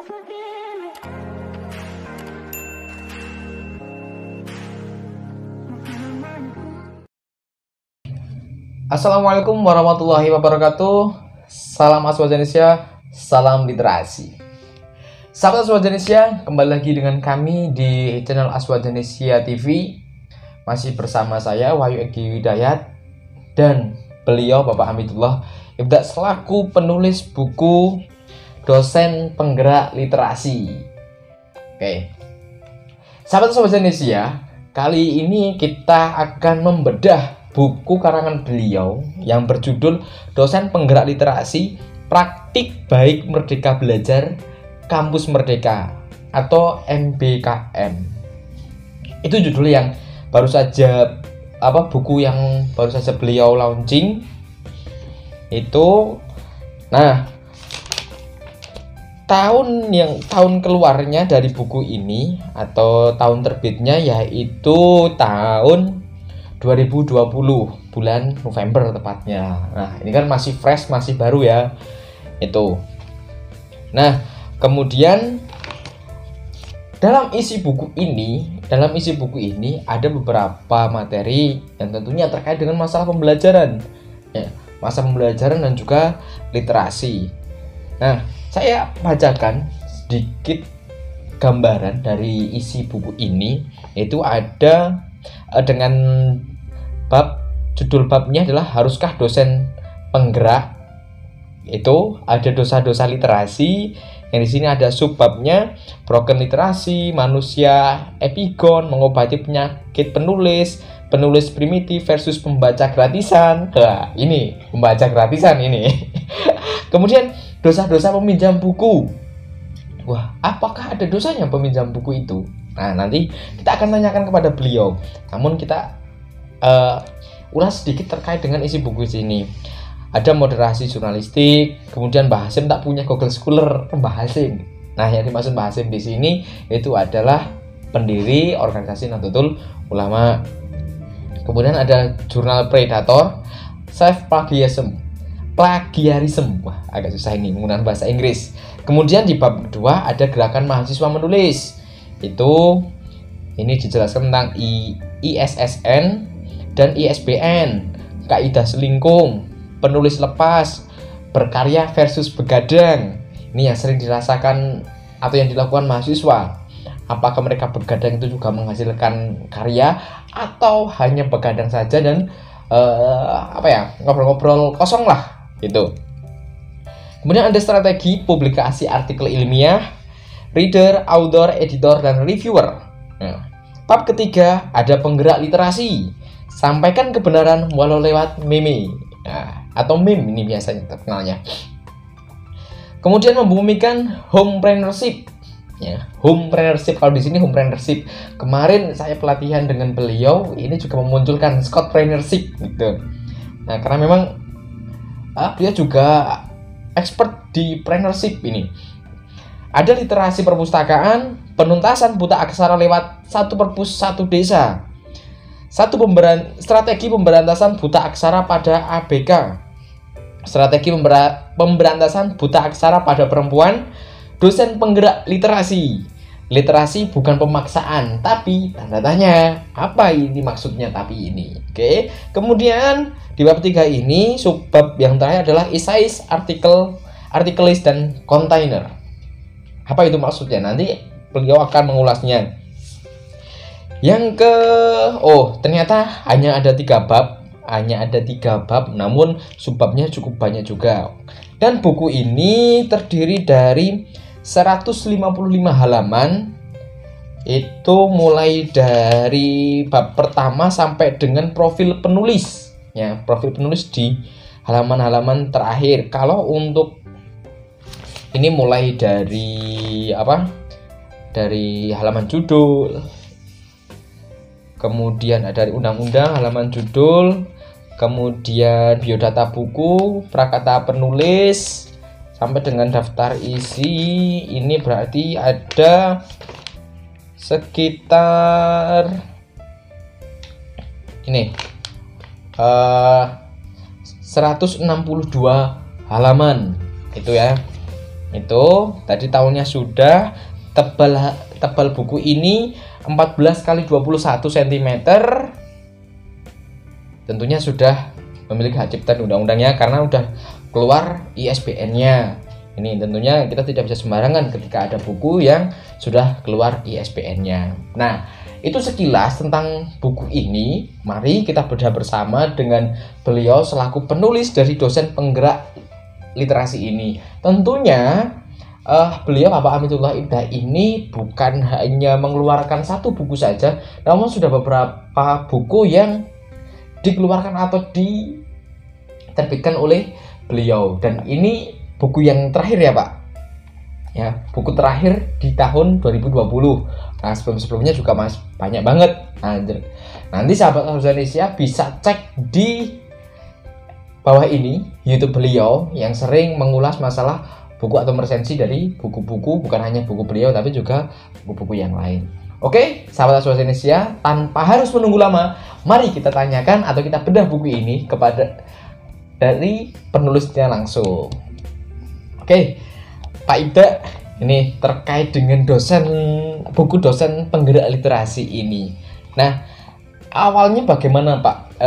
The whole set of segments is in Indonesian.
Assalamualaikum warahmatullahi wabarakatuh. Salam Aswaja Indonesia, salam literasi. Sahabat Aswaja Indonesia, kembali lagi dengan kami di channel Aswaja Indonesia TV. Masih bersama saya Wahyu Egi Widayat dan beliau Bapak Hamidullah Ibda selaku penulis buku dosen penggerak literasi. Oke. Sahabat Aswaja Indonesia, kali ini kita akan membedah buku karangan beliau yang berjudul Dosen Penggerak Literasi Praktik Baik Merdeka Belajar Kampus Merdeka atau MBKM. Itu judul yang baru saja buku yang baru saja beliau launching itu. Nah, tahun keluarnya dari buku ini atau tahun terbitnya yaitu tahun 2020 bulan November tepatnya. Nah, ini kan masih fresh, masih baru ya. Itu. Nah, kemudian dalam isi buku ini ada beberapa materi yang tentunya terkait dengan masalah pembelajaran. Ya, masa pembelajaran dan juga literasi. Nah, saya bacakan sedikit gambaran dari isi buku ini. Itu ada dengan judul babnya adalah haruskah dosen penggerak. Itu ada dosa-dosa literasi. Yang di sini ada subbabnya broken literasi, manusia epigon, mengobati penyakit penulis, penulis primitif versus pembaca gratisan. Nah, ini pembaca gratisan ini. Kemudian dosa-dosa peminjam buku. Wah, apakah ada dosanya peminjam buku itu? Nah, nanti kita akan tanyakan kepada beliau. Namun kita ulas sedikit terkait dengan isi buku ini. Ada moderasi jurnalistik, kemudian Mbah Hasyim tak punya Google Scholar Mbah Hasyim. Nah, yang dimaksud Mbah Hasyim di sini itu adalah pendiri organisasi Nahdlatul Ulama. Kemudian ada jurnal Predator, Self Plagiarism. Wah, agak susah ini menggunakan bahasa Inggris. Kemudian di bab kedua ada gerakan mahasiswa menulis. Ini dijelaskan tentang ISSN dan ISBN, kaidah selingkung, penulis lepas, berkarya versus begadang. Ini yang sering dirasakan atau yang dilakukan mahasiswa. Apakah mereka begadang itu juga menghasilkan karya atau hanya begadang saja dan ngobrol-ngobrol kosong lah gitu. Kemudian ada strategi publikasi artikel ilmiah, reader, author, editor, dan reviewer. Nah, bab ketiga ada penggerak literasi. Sampaikan kebenaran walau lewat meme. Nah, atau meme ini biasanya terkenalnya. Kemudian membumikan homepreneurship. Ya, homepreneurship, kalau di sini homepreneurship. Kemarin saya pelatihan dengan beliau, ini juga memunculkan scoutpreneurship gitu. Nah, karena memang beliau juga expert di preneurship ini. Ada literasi perpustakaan, penuntasan buta aksara lewat 1 Perpus 1 desa. Strategi pemberantasan buta aksara pada ABK. Strategi pemberantasan buta aksara pada perempuan. Dosen penggerak literasi. Literasi bukan pemaksaan, tapi tanda tanya. Apa ini maksudnya tapi ini? Oke. Kemudian di bab 3 ini subbab yang terakhir adalah essays, artikelis dan container. Apa itu maksudnya? Nanti beliau akan mengulasnya. Ternyata hanya ada 3 bab, namun subbabnya cukup banyak juga. Dan buku ini terdiri dari 155 halaman. Itu mulai dari bab pertama sampai dengan profil penulis. Ya, profil penulis di halaman-halaman terakhir. Kalau untuk ini mulai dari dari halaman judul, kemudian ada dari undang-undang, halaman judul, kemudian biodata buku, prakata penulis, sampai dengan daftar isi. Ini berarti ada sekitar ini 162 halaman itu ya. Itu tadi tahunnya sudah. Tebal buku ini 14 kali 21 cm. Tentunya sudah memiliki hak cipta undang-undangnya karena udah keluar ISBN-nya. Ini tentunya kita tidak bisa sembarangan ketika ada buku yang sudah keluar ISBN-nya. Nah, itu sekilas tentang buku ini. Mari kita bedah bersama dengan beliau selaku penulis dari dosen penggerak literasi ini. Tentunya beliau Bapak Amitullah Ibda ini bukan hanya mengeluarkan satu buku saja, namun sudah beberapa buku yang dikeluarkan atau diterbitkan oleh beliau. Dan ini buku yang terakhir ya Pak, ya buku terakhir di tahun 2020. Nah sebelumnya juga masih banyak banget. Nah, nanti sahabat Indonesia bisa cek di bawah ini YouTube beliau yang sering mengulas masalah buku atau resensi dari buku-buku, bukan hanya buku beliau tapi juga buku-buku yang lain. Oke, sahabat Indonesia, tanpa harus menunggu lama, mari kita tanyakan atau kita bedah buku ini dari penulisnya langsung. Oke, Pak Ibda, ini terkait dengan buku dosen penggerak literasi ini. Nah, awalnya bagaimana Pak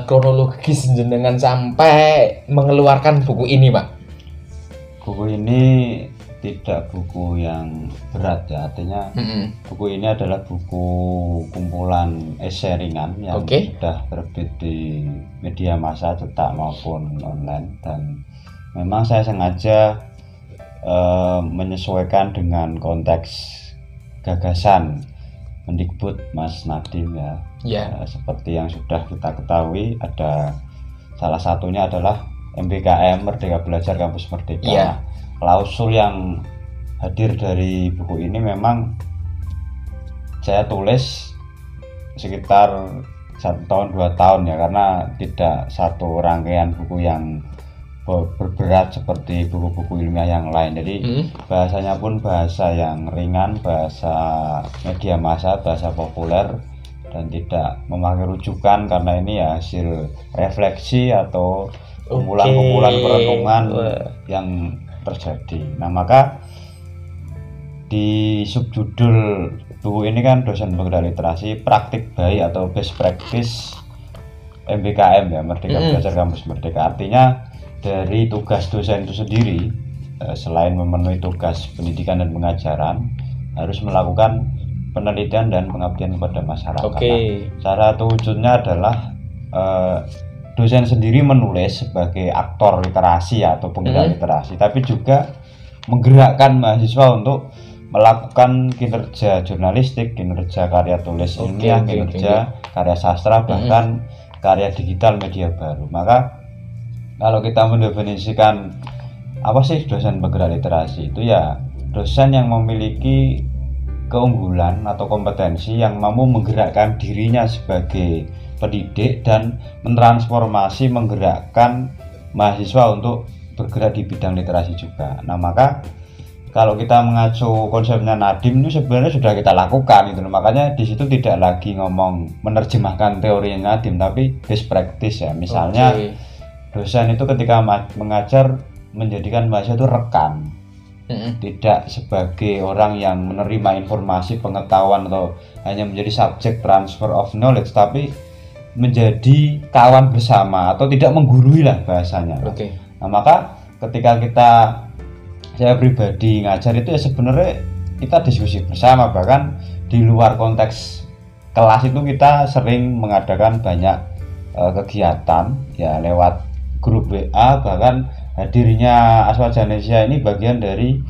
kronologis jenengan sampai mengeluarkan buku ini Pak? Buku ini tidak buku yang berat ya, artinya buku ini adalah buku kumpulan esai ringan yang sudah terbit di media massa cetak maupun online, dan memang saya sengaja menyesuaikan dengan konteks gagasan Mendikbud Mas Nadiem ya. Seperti yang sudah kita ketahui, ada salah satunya adalah MBKM, Merdeka Belajar Kampus Merdeka. Klausul yang hadir dari buku ini memang saya tulis sekitar 1 tahun 2 tahun ya, karena tidak satu rangkaian buku yang berberat seperti buku-buku ilmiah yang lain. Jadi bahasanya pun bahasa yang ringan, bahasa media massa, bahasa populer, dan tidak memakai rujukan karena ini ya hasil refleksi atau kumpulan-kumpulan perenungan yang terjadi. Nah, maka di subjudul buku ini kan dosen penggerak literasi praktik baik atau best practice MBKM ya, Merdeka Belajar Kampus Merdeka. Artinya dari tugas dosen itu sendiri, selain memenuhi tugas pendidikan dan pengajaran, harus melakukan penelitian dan pengabdian kepada masyarakat. Nah, cara terwujudnya adalah dosen sendiri menulis sebagai aktor literasi atau penggerak literasi, tapi juga menggerakkan mahasiswa untuk melakukan kinerja jurnalistik, kinerja karya tulis ilmiah, kinerja karya sastra, bahkan karya digital media baru. Maka kalau kita mendefinisikan apa sih dosen penggerak literasi, itu ya dosen yang memiliki keunggulan atau kompetensi yang mampu menggerakkan dirinya sebagai pendidik dan mentransformasi, menggerakkan mahasiswa untuk bergerak di bidang literasi juga. Nah, maka kalau kita mengacu konsepnya Nadiem itu sebenarnya sudah kita lakukan gitu. Makanya di situ tidak lagi ngomong menerjemahkan teori Nadiem, tapi best practice ya. Misalnya dosen itu ketika mengajar menjadikan mahasiswa itu rekan, tidak sebagai orang yang menerima informasi pengetahuan atau hanya menjadi subjek transfer of knowledge, tapi menjadi kawan bersama atau tidak menggurui lah bahasanya. Nah, maka ketika saya pribadi ngajar itu ya sebenarnya kita diskusi bersama, bahkan di luar konteks kelas itu kita sering mengadakan banyak kegiatan ya lewat grup WA, bahkan hadirnya Aswajanesia ini bagian dari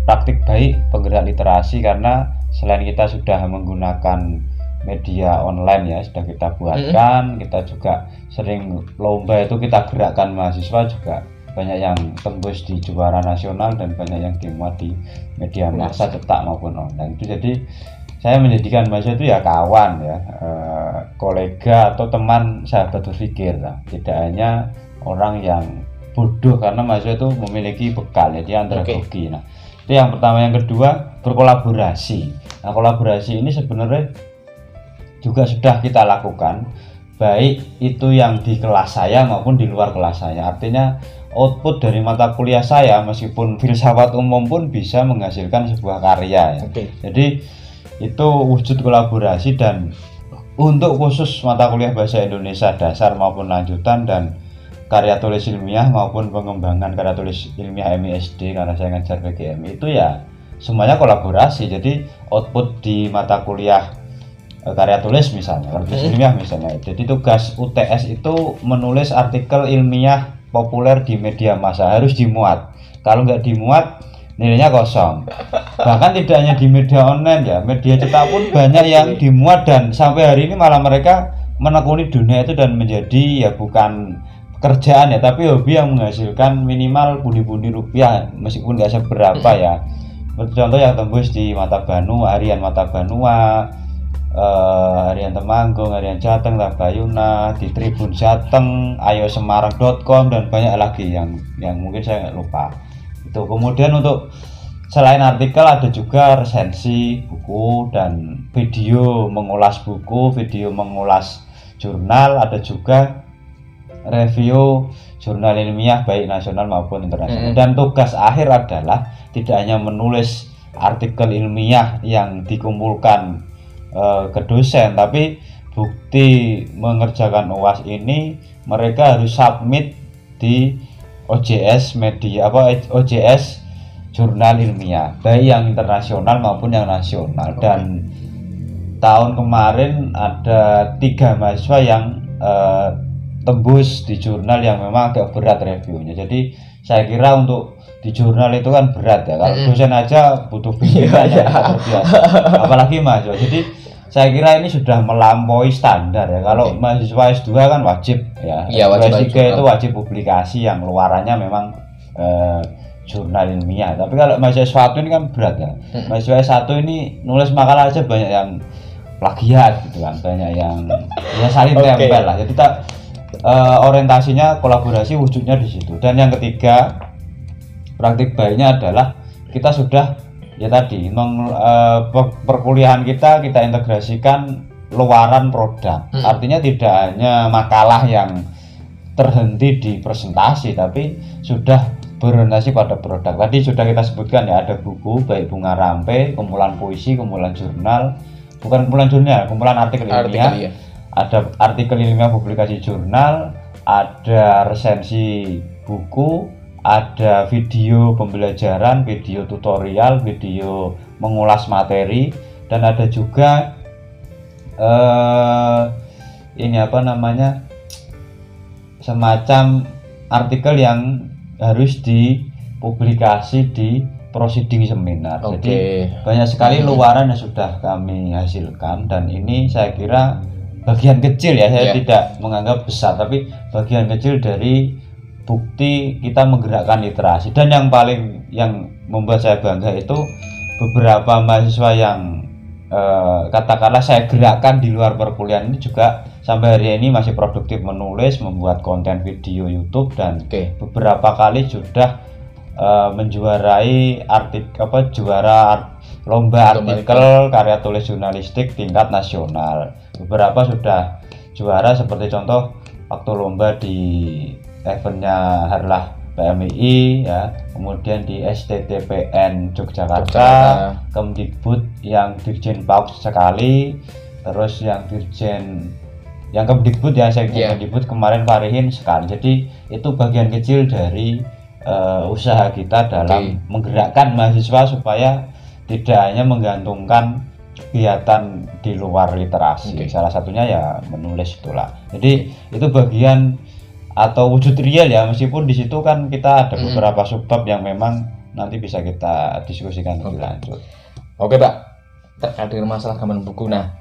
praktik baik penggerak literasi, karena selain kita sudah menggunakan media online ya, sudah kita buatkan, kita juga sering lomba itu kita gerakkan mahasiswa, juga banyak yang tembus di juara nasional dan banyak yang dimuat di media massa cetak maupun online. Itu jadi saya menjadikan mahasiswa itu ya kawan ya, kolega atau teman sahabat berpikir lah. Tidak hanya orang yang bodoh, karena mahasiswa itu memiliki bekal ya, dia andragogi. Nah, itu yang pertama. Yang kedua, berkolaborasi. Nah, kolaborasi ini sebenarnya juga sudah kita lakukan, baik itu yang di kelas saya maupun di luar kelas saya. Artinya output dari mata kuliah saya meskipun filsafat umum pun bisa menghasilkan sebuah karya ya. Jadi itu wujud kolaborasi, dan untuk khusus mata kuliah bahasa Indonesia dasar maupun lanjutan dan karya tulis ilmiah maupun pengembangan karya tulis ilmiah MISD karena saya ngajar PGMI itu ya semuanya kolaborasi. Jadi output di mata kuliah karya tulis misalnya, karya tulis ilmiah misalnya. Jadi tugas UTS itu menulis artikel ilmiah populer di media massa, harus dimuat. Kalau nggak dimuat nilainya kosong. Bahkan tidak hanya di media online ya, media cetak pun banyak yang dimuat, dan sampai hari ini malah mereka menekuni dunia itu dan menjadi ya bukan kerjaan ya, tapi hobi yang menghasilkan minimal pundi-pundi rupiah meskipun nggak seberapa ya. Contoh yang tembus di Mata Banua, Harian Mata Banua, Harian Temanggung, Harian Jateng, Tabayuna, di Tribun Jateng, ayosemarang.com, dan banyak lagi yang mungkin saya lupa. Itu kemudian untuk selain artikel ada juga resensi buku dan video mengulas buku, video mengulas jurnal, ada juga review jurnal ilmiah baik nasional maupun internasional. Dan tugas akhir adalah tidak hanya menulis artikel ilmiah yang dikumpulkan ke dosen, tapi bukti mengerjakan UAS ini mereka harus submit di OJS media OJS jurnal ilmiah baik yang internasional maupun yang nasional. Dan tahun kemarin ada 3 mahasiswa yang tembus di jurnal yang memang agak berat reviewnya. Jadi saya kira untuk di jurnal itu kan berat ya, kalau dosen aja butuh pikiran yang luar biasa, apalagi mahasiswa. Jadi saya kira ini sudah melampaui standar ya. Kalau mahasiswa S2 kan wajib ya, S2 S3 itu wajib publikasi yang luarannya memang jurnal ilmiah. Tapi kalau mahasiswa S1 ini kan berat ya. Mahasiswa S1 ini nulis makalah aja banyak yang plagiat gitu kan, banyak yang ya saling tempel lah. Jadi orientasinya kolaborasi wujudnya di situ. Dan yang ketiga, praktik baiknya adalah kita sudah ya tadi perkuliahan kita integrasikan luaran produk. Artinya tidak hanya makalah yang terhenti di presentasi, tapi sudah berorientasi pada produk. Tadi sudah kita sebutkan ya, ada buku baik Bunga Rampe, kumpulan puisi, kumpulan jurnal, bukan kumpulan jurnal, kumpulan artikel ilmiah. Ada artikel ilmiah publikasi jurnal, ada resensi buku, ada video pembelajaran, video tutorial, video mengulas materi, dan ada juga ini apa namanya, semacam artikel yang harus dipublikasi di proceeding seminar. Jadi banyak sekali luaran yang sudah kami hasilkan, dan ini saya kira bagian kecil ya, saya tidak menganggap besar, tapi bagian kecil dari bukti kita menggerakkan literasi. Dan yang paling yang membuat saya bangga itu beberapa mahasiswa yang katakanlah saya gerakkan di luar perkuliahan ini juga sampai hari ini masih produktif menulis, membuat konten video YouTube, dan beberapa kali sudah menjuarai juara lomba artikel karya tulis jurnalistik tingkat nasional. Beberapa sudah juara, seperti contoh waktu lomba di eventnya Harlah PMI ya, kemudian di STTPN Yogyakarta, Kemdikbud yang Dirjen PAUD sekali, terus yang Dirjen yang Kemdikbud ya, Sekjen Kemdikbud kemarin Farihin sekali. Jadi itu bagian kecil dari usaha kita dalam menggerakkan mahasiswa supaya tidak hanya menggantungkan kegiatan di luar literasi. Salah satunya ya menulis itulah. Jadi itu bagian atau wujud real ya, meskipun di situ kan kita ada beberapa subbab yang memang nanti bisa kita diskusikan lebih lanjut. Oke Pak, terkait dengan masalah gambaran buku. Nah,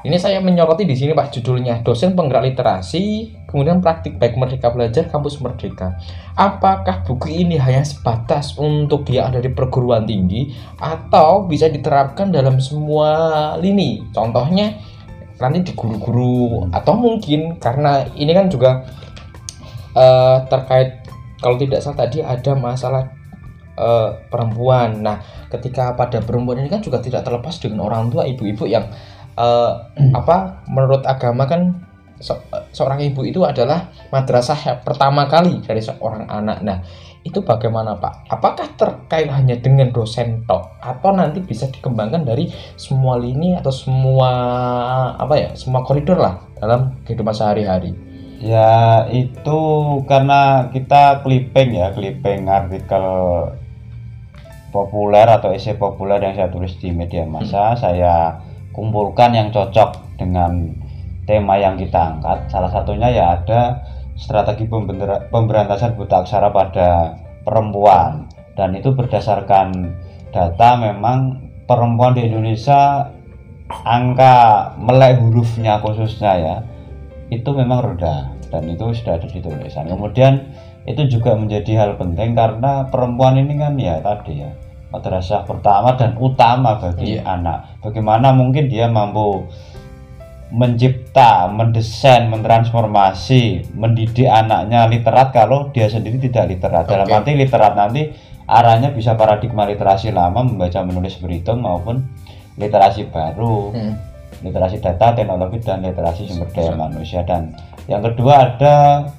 ini saya menyoroti di sini Pak, judulnya dosen penggerak literasi, kemudian praktik baik Merdeka Belajar, Kampus Merdeka. Apakah buku ini hanya sebatas untuk yang ada di perguruan tinggi atau bisa diterapkan dalam semua lini? Contohnya nanti di guru-guru, atau mungkin karena ini kan juga terkait, kalau tidak salah tadi ada masalah perempuan. Nah, ketika pada perempuan ini kan juga tidak terlepas dengan orang tua, ibu-ibu yang menurut agama kan seorang ibu itu adalah madrasah pertama kali dari seorang anak. Nah, itu bagaimana Pak? Apakah terkait hanya dengan dosen tok atau nanti bisa dikembangkan dari semua lini atau semua semua koridor lah dalam kehidupan sehari-hari? Ya itu karena kita clipping artikel populer atau esai populer yang saya tulis di media massa, saya kumpulkan yang cocok dengan tema yang kita angkat. Salah satunya ya ada strategi pemberantasan buta aksara pada perempuan, dan itu berdasarkan data memang perempuan di Indonesia angka melek hurufnya khususnya ya itu memang rendah, dan itu sudah ada di tulisan. Kemudian itu juga menjadi hal penting karena perempuan ini kan ya tadi ya madrasah pertama dan utama bagi anak. Bagaimana mungkin dia mampu mencipta, mendesain, mentransformasi, mendidik anaknya literat kalau dia sendiri tidak literat. Dalam arti literat nanti arahnya bisa paradigma literasi lama, membaca, menulis, berhitung, maupun literasi baru, literasi data, teknologi, dan literasi sumber daya manusia. Dan yang kedua ada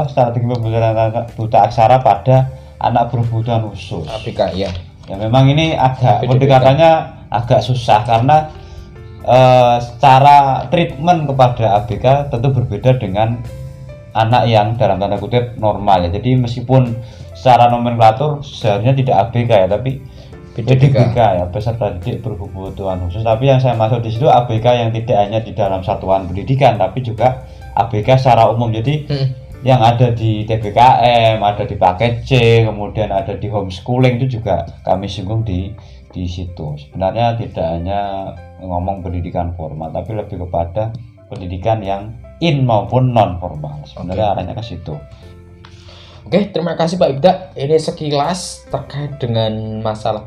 strategi pembelajaran buta aksara pada anak berkebutuhan khusus. ABK ya. Ya memang ini agak pendekatannya agak susah karena secara treatment kepada ABK tentu berbeda dengan anak yang dalam tanda kutip normal ya. Jadi meskipun secara nomenklatur seharusnya tidak ABK ya, tapi PDBK ya, peserta didik berkebutuhan khusus. Tapi yang saya maksud di situ ABK yang tidak hanya di dalam satuan pendidikan tapi juga ABK secara umum. Jadi yang ada di TBKM, ada di paket C, kemudian ada di homeschooling, itu juga kami singgung di situ. Sebenarnya tidak hanya ngomong pendidikan formal, tapi lebih kepada pendidikan yang in maupun non formal. Sebenarnya arahnya ke situ. Oke, terima kasih Pak Ibda. Ini sekilas terkait dengan masalah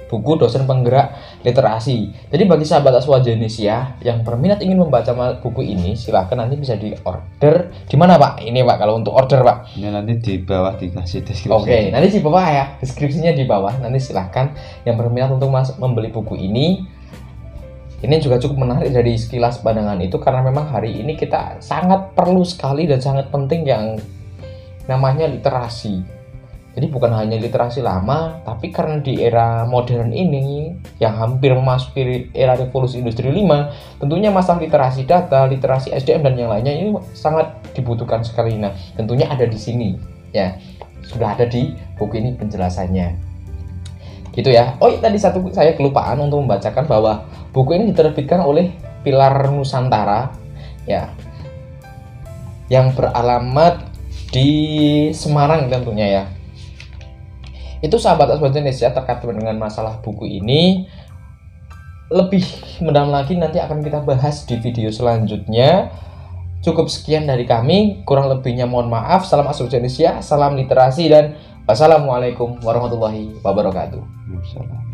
buku dosen penggerak literasi. Jadi bagi sahabat Aswajanesia yang berminat ingin membaca buku ini, silahkan nanti bisa di order. Di mana Pak? Ini Pak, kalau untuk order Pak. Ini nanti di bawah dikasih deskripsi. Oke, nanti di bawah ya, deskripsinya di bawah. Nanti silahkan yang berminat untuk membeli buku ini. Ini juga cukup menarik dari sekilas pandangan itu, karena memang hari ini kita sangat perlu sekali dan sangat penting yang namanya literasi. Jadi bukan hanya literasi lama, tapi karena di era modern ini yang hampir memasuki era revolusi industri 5, tentunya masalah literasi data, literasi SDM dan yang lainnya ini sangat dibutuhkan sekali. Nah, tentunya ada di sini ya. Sudah ada di buku ini penjelasannya. Gitu ya. Oh, tadi satu saya kelupaan untuk membacakan bahwa buku ini diterbitkan oleh Pilar Nusantara ya. Yang beralamat di Semarang tentunya ya. Itu sahabat Aswajanesia terkait dengan masalah buku ini. Lebih mendalam lagi nanti akan kita bahas di video selanjutnya. Cukup sekian dari kami, kurang lebihnya mohon maaf. Salam Aswajanesia, salam literasi, dan wassalamualaikum warahmatullahi wabarakatuh. Waalaikumsalam.